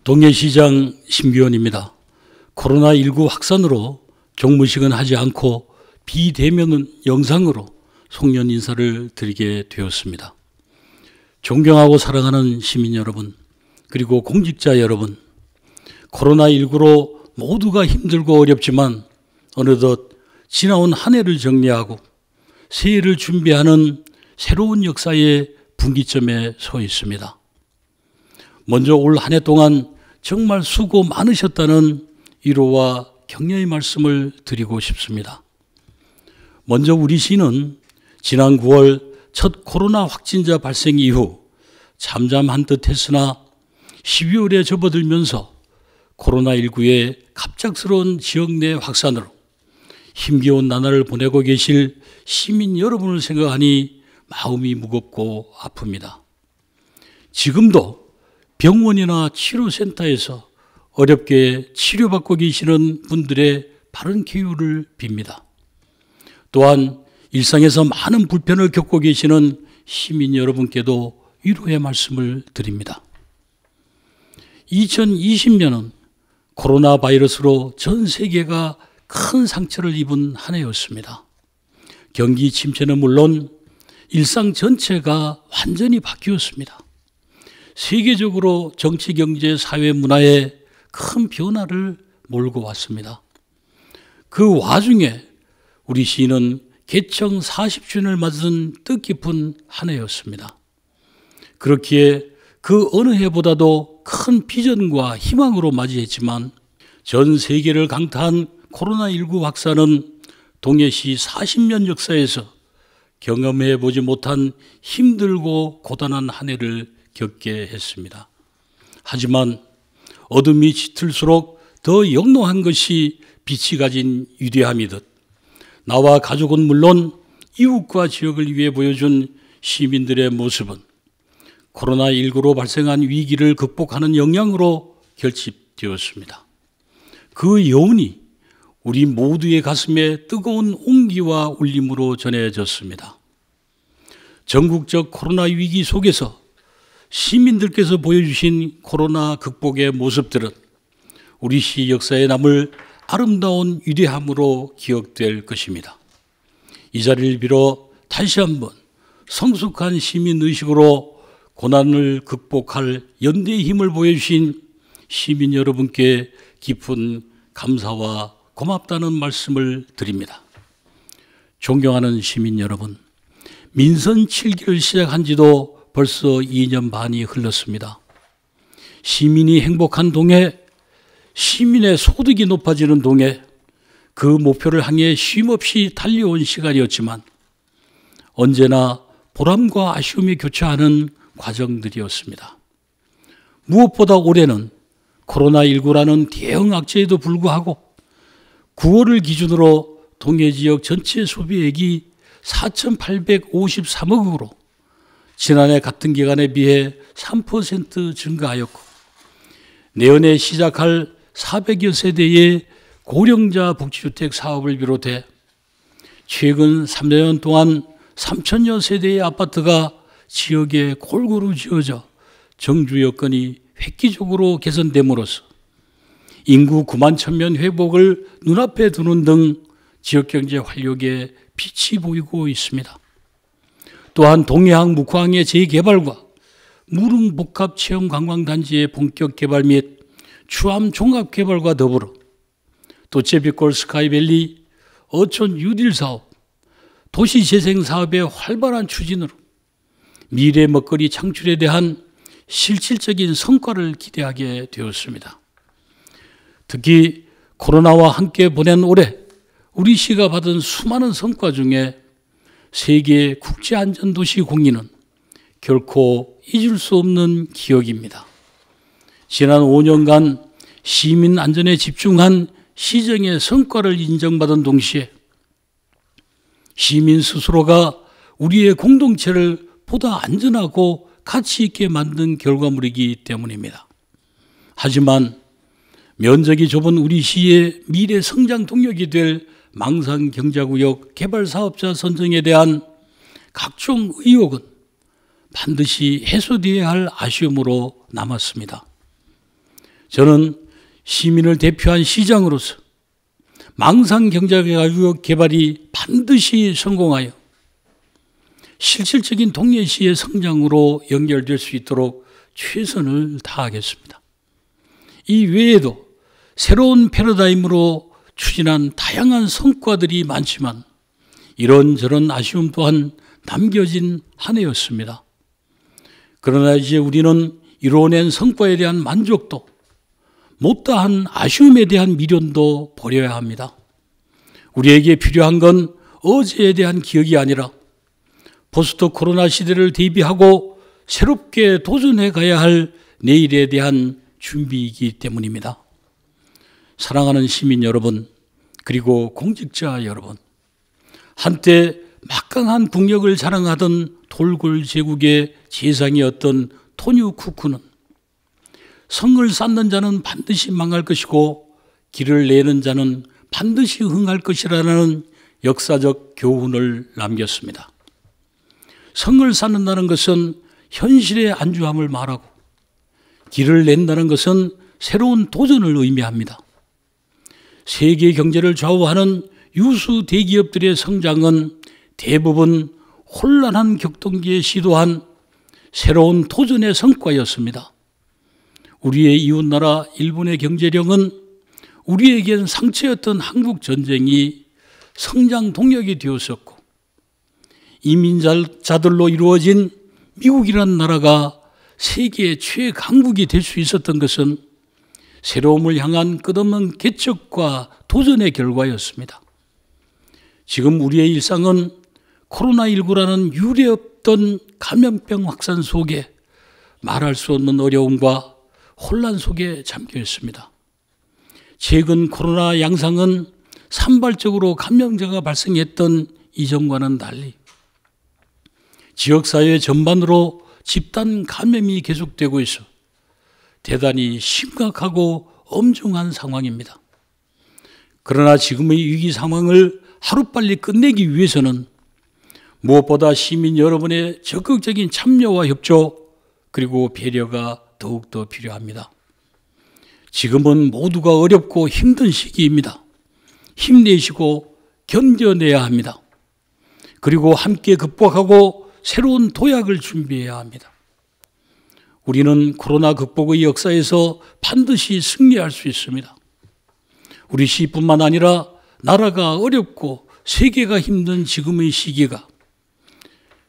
동해시장 심기원입니다. 코로나19 확산으로 종무식은 하지 않고 비대면 영상으로 송년 인사를 드리게 되었습니다. 존경하고 사랑하는 시민 여러분, 그리고 공직자 여러분, 코로나19로 모두가 힘들고 어렵지만 어느덧 지나온 한 해를 정리하고 새해를 준비하는 새로운 역사의 분기점에 서 있습니다. 먼저 올 한 해 동안 정말 수고 많으셨다는 위로와 격려의 말씀을 드리고 싶습니다. 먼저 우리 시는 지난 9월 첫 코로나 확진자 발생 이후 잠잠한 듯 했으나 12월에 접어들면서 코로나19의 갑작스러운 지역 내 확산으로 힘겨운 나날을 보내고 계실 시민 여러분을 생각하니 마음이 무겁고 아픕니다. 지금도 병원이나 치료센터에서 어렵게 치료받고 계시는 분들의 바른 쾌유를 빕니다. 또한 일상에서 많은 불편을 겪고 계시는 시민 여러분께도 위로의 말씀을 드립니다. 2020년은 코로나 바이러스로 전 세계가 큰 상처를 입은 한 해였습니다. 경기 침체는 물론 일상 전체가 완전히 바뀌었습니다. 세계적으로 정치, 경제, 사회, 문화에 큰 변화를 몰고 왔습니다. 그 와중에 우리 시는 개청 40주년을 맞은 뜻깊은 한 해였습니다. 그렇기에 그 어느 해보다도 큰 비전과 희망으로 맞이했지만 전 세계를 강타한 코로나19 확산은 동해시 40년 역사에서 경험해보지 못한 힘들고 고단한 한 해를 겪게 했습니다. 하지만 어둠이 짙을수록 더 영롱한 것이 빛이 가진 위대함이듯 나와 가족은 물론 이웃과 지역을 위해 보여준 시민들의 모습은 코로나19로 발생한 위기를 극복하는 역량으로 결집되었습니다. 그 여운이 우리 모두의 가슴에 뜨거운 온기와 울림으로 전해졌습니다. 전국적 코로나 위기 속에서 시민들께서 보여주신 코로나 극복의 모습들은 우리 시 역사에 남을 아름다운 위대함으로 기억될 것입니다. 이 자리를 빌어 다시 한번 성숙한 시민의식으로 고난을 극복할 연대의 힘을 보여주신 시민 여러분께 깊은 감사와 고맙다는 말씀을 드립니다. 존경하는 시민 여러분, 민선 7기를 시작한 지도 벌써 2년 반이 흘렀습니다. 시민이 행복한 동해, 시민의 소득이 높아지는 동해, 그 목표를 향해 쉼없이 달려온 시간이었지만 언제나 보람과 아쉬움이 교차하는 과정들이었습니다. 무엇보다 올해는 코로나19라는 대형 악재에도 불구하고 9월을 기준으로 동해 지역 전체 소비액이 4,853억으로 지난해 같은 기간에 비해 3% 증가하였고 내년에 시작할 400여 세대의 고령자 복지주택 사업을 비롯해 최근 3년 동안 3천여 세대의 아파트가 지역에 골고루 지어져 정주 여건이 획기적으로 개선됨으로써 인구 9만 1,000명 회복을 눈앞에 두는 등 지역경제 활력에 빛이 보이고 있습니다. 또한 동해항 묵화항의 재개발과 무릉 복합체험관광단지의 본격 개발 및 추암 종합개발과 더불어 도채비골 스카이밸리, 어촌 뉴딜 사업, 도시재생 사업의 활발한 추진으로 미래 먹거리 창출에 대한 실질적인 성과를 기대하게 되었습니다. 특히 코로나와 함께 보낸 올해 우리 시가 받은 수많은 성과 중에 세계 국제안전도시 공인은 결코 잊을 수 없는 기억입니다. 지난 5년간 시민 안전에 집중한 시정의 성과를 인정받은 동시에 시민 스스로가 우리의 공동체를 보다 안전하고 가치 있게 만든 결과물이기 때문입니다. 하지만 면적이 좁은 우리 시의 미래 성장 동력이 될 망상경자구역 개발사업자 선정에 대한 각종 의혹은 반드시 해소되어야 할 아쉬움으로 남았습니다. 저는 시민을 대표한 시장으로서 망상경제가격 개발이 반드시 성공하여 실질적인 동해시의 성장으로 연결될 수 있도록 최선을 다하겠습니다. 이 외에도 새로운 패러다임으로 추진한 다양한 성과들이 많지만 이런저런 아쉬움 또한 남겨진 한 해였습니다. 그러나 이제 우리는 이뤄낸 성과에 대한 만족도, 못다한 아쉬움에 대한 미련도 버려야 합니다. 우리에게 필요한 건 어제에 대한 기억이 아니라 포스트 코로나 시대를 대비하고 새롭게 도전해 가야 할 내일에 대한 준비이기 때문입니다. 사랑하는 시민 여러분, 그리고 공직자 여러분, 한때 막강한 국력을 자랑하던 돌골 제국의 재상이었던 토뉴 쿠크는 성을 쌓는 자는 반드시 망할 것이고 길을 내는 자는 반드시 흥할 것이라는 역사적 교훈을 남겼습니다. 성을 쌓는다는 것은 현실에 안주함을 말하고 길을 낸다는 것은 새로운 도전을 의미합니다. 세계 경제를 좌우하는 유수 대기업들의 성장은 대부분 혼란한 격동기에 시도한 새로운 도전의 성과였습니다. 우리의 이웃나라 일본의 경제력은 우리에겐 상처였던 한국 전쟁이 성장 동력이 되었었고, 이민자들로 이루어진 미국이라는 나라가 세계 최강국이 될 수 있었던 것은 새로움을 향한 끝없는 개척과 도전의 결과였습니다. 지금 우리의 일상은 코로나19라는 유례없던 감염병 확산 속에 말할 수 없는 어려움과 혼란 속에 잠겨 있습니다. 최근 코로나 양상은 산발적으로 감염자가 발생했던 이전과는 달리 지역사회 전반으로 집단 감염이 계속되고 있어 대단히 심각하고 엄중한 상황입니다. 그러나 지금의 위기 상황을 하루빨리 끝내기 위해서는 무엇보다 시민 여러분의 적극적인 참여와 협조 그리고 배려가 더욱더 필요합니다. 지금은 모두가 어렵고 힘든 시기입니다. 힘내시고 견뎌내야 합니다. 그리고 함께 극복하고 새로운 도약을 준비해야 합니다. 우리는 코로나 극복의 역사에서 반드시 승리할 수 있습니다. 우리 시뿐만 아니라 나라가 어렵고 세계가 힘든 지금의 시기가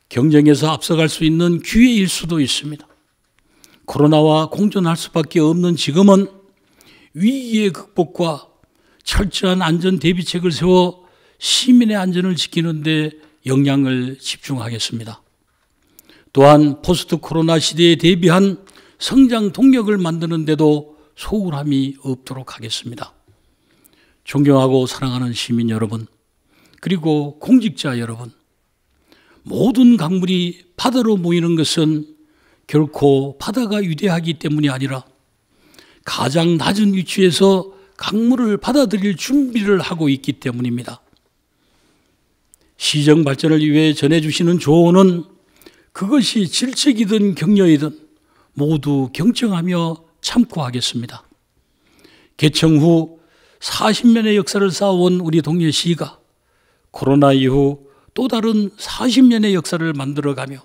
경쟁에서 앞서갈 수 있는 기회일 수도 있습니다. 코로나와 공존할 수밖에 없는 지금은 위기의 극복과 철저한 안전 대비책을 세워 시민의 안전을 지키는 데 역량을 집중하겠습니다. 또한 포스트 코로나 시대에 대비한 성장 동력을 만드는 데도 소홀함이 없도록 하겠습니다. 존경하고 사랑하는 시민 여러분, 그리고 공직자 여러분, 모든 강물이 바다로 모이는 것은 결코 바다가 위대하기 때문이 아니라 가장 낮은 위치에서 강물을 받아들일 준비를 하고 있기 때문입니다. 시정 발전을 위해 전해주시는 조언은 그것이 질책이든 격려이든 모두 경청하며 참고하겠습니다. 개청 후 40년의 역사를 쌓아온 우리 동해시가 코로나 이후 또 다른 40년의 역사를 만들어가며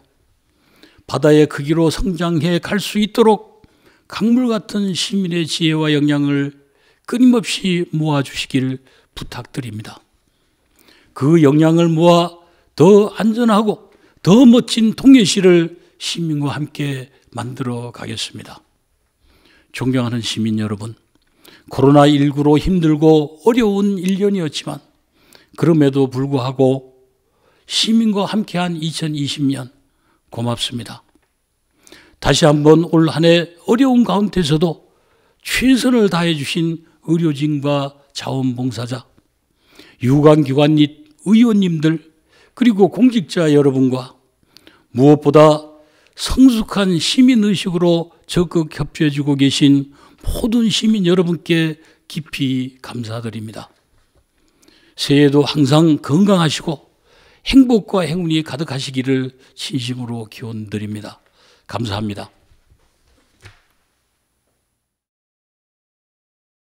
바다의 크기로 성장해 갈 수 있도록 강물 같은 시민의 지혜와 역량을 끊임없이 모아주시길 부탁드립니다. 그 역량을 모아 더 안전하고 더 멋진 동해시를 시민과 함께 만들어 가겠습니다. 존경하는 시민 여러분, 코로나19로 힘들고 어려운 1년이었지만 그럼에도 불구하고 시민과 함께한 2020년 고맙습니다. 다시 한번 올 한 해 어려운 가운데서도 최선을 다해 주신 의료진과 자원봉사자, 유관기관 및 의원님들 그리고 공직자 여러분과 무엇보다 성숙한 시민의식으로 적극 협조해주고 계신 모든 시민 여러분께 깊이 감사드립니다. 새해에도 항상 건강하시고 행복과 행운이 가득하시기를 진심으로 기원드립니다. 감사합니다.